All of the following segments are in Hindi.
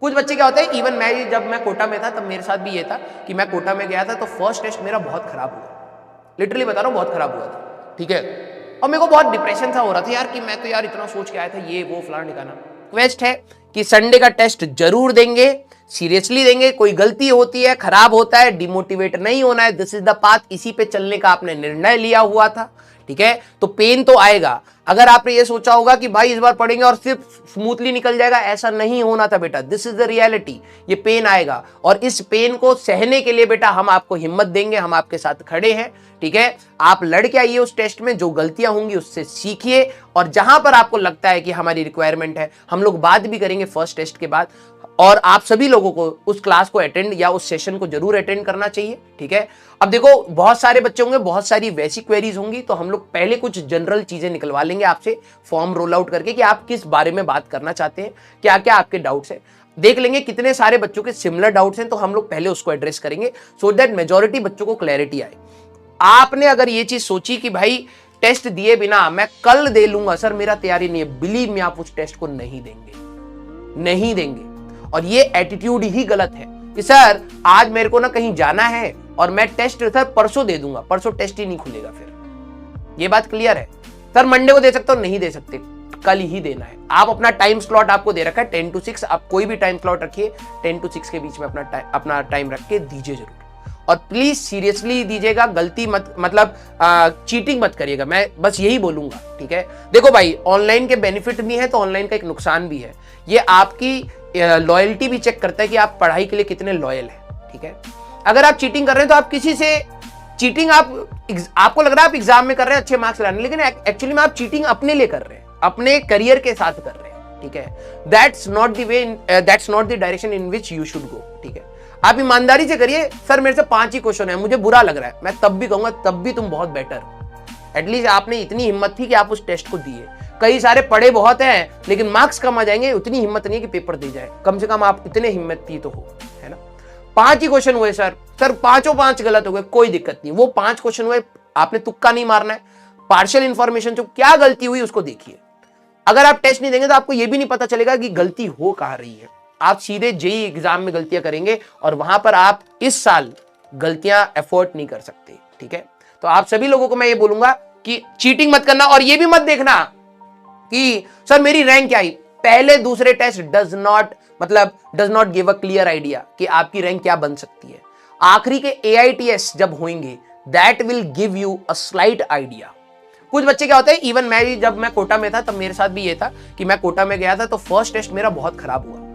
कुछ बच्चे क्या होते हैं, इवन मैं जब मैं कोटा में था तब मेरे साथ भी ये था कि मैं कोटा में गया था तो फर्स्ट टेस्ट मेरा बहुत खराब हुआ, लिटरली बता रहा हूँ बहुत खराब हुआ था, ठीक है। और मेरे को बहुत डिप्रेशन सा हो रहा था यार कि मैं तो यार इतना सोच के आया था, ये वो फलाना ठिकाना। रिक्वेस्ट है कि संडे का टेस्ट जरूर देंगे, सीरियसली देंगे। कोई गलती होती है, खराब होता है, डिमोटिवेट नहीं होना है, दिस इज द पाथ, इसी पे चलने का आपने निर्णय लिया हुआ था, ठीक है। तो पेन तो आएगा। अगर आपने ये सोचा होगा कि भाई इस बार पढ़ेंगे और सिर्फ स्मूथली निकल जाएगा, ऐसा नहीं होना था बेटा, दिस इज द रियलिटी। ये पेन आएगा और इस पेन को सहने के लिए बेटा हम आपको हिम्मत देंगे, हम आपके साथ खड़े हैं, ठीक है। आप लड़ के आइए उस टेस्ट में, जो गलतियां होंगी उससे सीखिए, और जहां पर आपको लगता है कि हमारी रिक्वायरमेंट है, हम लोग बात भी करेंगे फर्स्ट टेस्ट के बाद। और आप सभी लोगों को उस क्लास को अटेंड या उस सेशन को जरूर अटेंड करना चाहिए, ठीक है। अब देखो बहुत सारे बच्चे होंगे, बहुत सारी वैसी क्वेरीज होंगी, तो हम लोग पहले कुछ जनरल चीजें निकलवा लेंगे आपसे फॉर्म रोल आउट करके कि आप किस बारे में बात करना चाहते हैं, क्या क्या आपके डाउट्स हैं। देख लेंगे कितने सारे बच्चों के सिमिलर डाउट्स हैं, तो हम लोग पहले उसको एड्रेस करेंगे सो दैट मेजॉरिटी बच्चों को क्लैरिटी आए। आपने अगर ये चीज सोची कि भाई टेस्ट दिए बिना मैं कल दे लूंगा, सर मेरा तैयारी नहीं है, बिलीव मी आप उस टेस्ट को नहीं देंगे, नहीं देंगे। और ये एटीट्यूड ही गलत है कि सर आज मेरे को ना कहीं जाना है और मैं टेस्ट सर परसों दे दूंगा, परसों टेस्ट ही नहीं खुलेगा। फिर ये बात क्लियर है, सर मंडे को दे सकते हो, नहीं दे सकते, कल ही देना है। आप अपना टाइम स्लॉट आपको दे रखा है 10 to 6, आप कोई भी टाइम स्लॉट रखिए, 10 to 6 के बीच में अपना टाइम रख के दीजिए जरूर। और प्लीज सीरियसली दीजिएगा, गलती मत मतलब चीटिंग मत करिएगा, मैं बस यही बोलूंगा, ठीक है। देखो भाई ऑनलाइन के बेनिफिट भी है तो ऑनलाइन का एक नुकसान भी है, ये आपकी लॉयल्टी भी चेक करता है कि आप पढ़ाई के लिए कितने लॉयल हैं, ठीक है। अगर आप चीटिंग कर रहे हैं तो आप किसी से चीटिंग आपको लग रहा है आप एग्जाम में कर रहे हैं अच्छे मार्क्स लाने, लेकिन एक्चुअली में आप चीटिंग अपने लिए कर रहे हैं, अपने करियर के साथ कर रहे हैं, ठीक है। That's not the way, that's not the direction in which you should go, ठीक है। आप ईमानदारी से करिए, सर मेरे से 5 ही क्वेश्चन है, मुझे बुरा लग रहा है, मैं तब भी कहूंगा तब भी तुम बहुत बेटर हो। एटलीस्ट आपने इतनी हिम्मत थी कि आप उस टेस्ट को दिए। कई सारे पढ़े बहुत हैं लेकिन मार्क्स कम आ जाएंगे, उतनी हिम्मत नहीं है कि पेपर दे जाए, कम से कम आप इतने हिम्मत थी तो हो, है ना। 5 ही क्वेश्चन हुए सर 5 गलत हो गए, कोई दिक्कत नहीं, वो 5 क्वेश्चन हुए, आपने तुक्का नहीं मारना है, पार्शियल इंफॉर्मेशन जो क्या गलती हुई उसको देखिए। अगर आप टेस्ट नहीं देंगे तो आपको यह भी नहीं पता चलेगा कि गलती हो कहां रही है। आप सीधे जेईई एग्जाम में गलतियां करेंगे और वहां पर आप इस साल गलतियां एफोर्ड नहीं कर सकते, ठीक है। तो आप सभी लोगों को मैं ये बोलूंगा कि चीटिंग मत करना, और ये भी मत देखना कि सर मेरी रैंक क्या आई। पहले दूसरे test does not give a clear idea कि आपकी रैंक क्या बन सकती है। आखिरी के AITS जब होंगे that will give you a slight idea. कुछ बच्चे क्या होते हैं, इवन जब मैं कोटा में था तब मेरे साथ भी ये था कि मैं कोटा में गया था तो फर्स्ट टेस्ट मेरा बहुत खराब हुआ,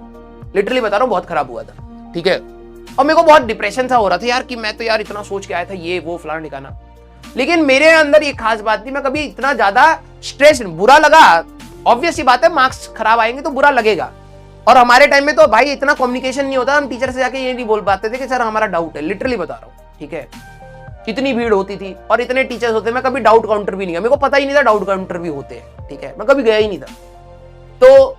लिटरली बता रहा हूं बहुत खराब हुआ था, ठीक है। और मेरे को बहुत डिप्रेशन सा हो रहा था यार कि मैं तो यार इतना सोच के आया था, ये वो फलाना ठिकाना। लेकिन मेरे अंदर ये खास बात थी, मैं कभी इतना ज्यादा स्ट्रेस, बुरा लगा, ऑब्वियस सी बात है मार्क्स खराब आएंगे तो बुरा लगेगा। और हमारे टाइम में तो भाई इतना कम्युनिकेशन नहीं होता, हम टीचर से जाके ये नहीं बोल पाते थे कि सर हमारा डाउट है, लिटरली बता रहा हूँ, ठीक है। कितनी भीड़ होती थी और इतने टीचर्स होते, मैं कभी डाउट काउंटर भी नहीं गया, मेरे को पता ही नहीं था डाउट काउंटर भी होते हैं, ठीक है, मैं कभी गया ही नहीं था। तो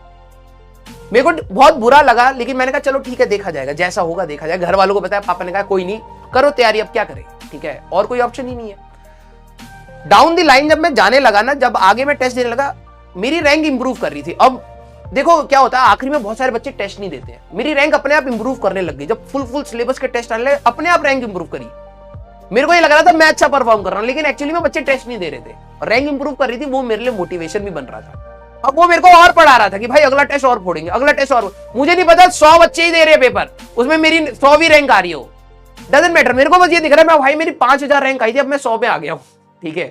मेरे को बहुत बुरा लगा, लेकिन मैंने कहा चलो ठीक है देखा जाएगा, जैसा होगा देखा जाएगा। घर वालों को बताया, पापा ने कहा कोई नहीं करो तैयारी, अब क्या करें, ठीक है, और कोई ऑप्शन ही नहीं है। डाउन द लाइन जब मैं जाने लगा ना, जब आगे मैं टेस्ट देने लगा, मेरी रैंक इंप्रूव कर रही थी। अब देखो क्या होता है, आखिरी में बहुत सारे बच्चे टेस्ट नहीं देते हैं, मेरी रैंक अपने आप इंप्रूव करने लग गई। जब फुल सिलेबस के टेस्ट आने लगे, अपने आप रैंक इंप्रूव करी। मेरे को ये लग रहा था मैं अच्छा परफॉर्म कर रहा हूं, लेकिन एक्चुअली में बच्चे टेस्ट नहीं दे रहे थे, रैंक इंप्रूव कर रही थी, वो मेरे लिए मोटिवेशन भी बन रहा था। अब वो मेरे को और पढ़ा रहा था कि भाई अगला टेस्ट और फोड़ेंगे, अगला टेस्ट और। मुझे नहीं पता 100 बच्चे ही दे रहे पेपर, उसमें मेरी 100वीं रैंक आ रही हो, डजंट मैटर, मेरे को बस ये दिख रहा है मैं भाई मेरी 5000 रैंक आई थी, अब मैं 100 पे आ गया हूं, ठीक है।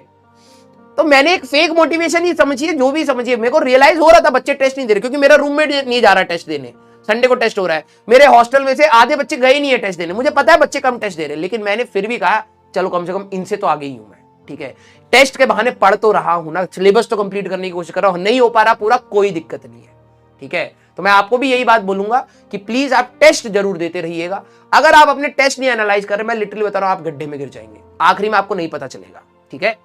तो मैंने एक फेक मोटिवेशन ही समझिए, जो भी समझिए, मेरे को रियलाइज हो रहा था बच्चे टेस्ट नहीं दे रहे, क्योंकि मेरा रूममेट नहीं जा रहा टेस्ट देने, संडे को टेस्ट हो रहा है, मेरे हॉस्टल में से आधे बच्चे गए नहीं है टेस्ट देने, मुझे पता है बच्चे कम टेस्ट दे रहे, लेकिन मैंने फिर भी कहा चलो कम से कम इनसे तो आगे ही हूं मैं, ठीक है। टेस्ट के बहाने पढ़ तो रहा हूं ना, सिलेबस तो कंप्लीट करने की कोशिश कर रहा हूं, नहीं हो पा रहा पूरा, कोई दिक्कत नहीं है, ठीक है। तो मैं आपको भी यही बात बोलूंगा कि प्लीज आप टेस्ट जरूर देते रहिएगा। अगर आप अपने टेस्ट नहीं एनालाइज कर रहे, मैं लिटरली बता रहा हूं आप गड्ढे में गिर जाएंगे, आखिरी में आपको नहीं पता चलेगा, ठीक है।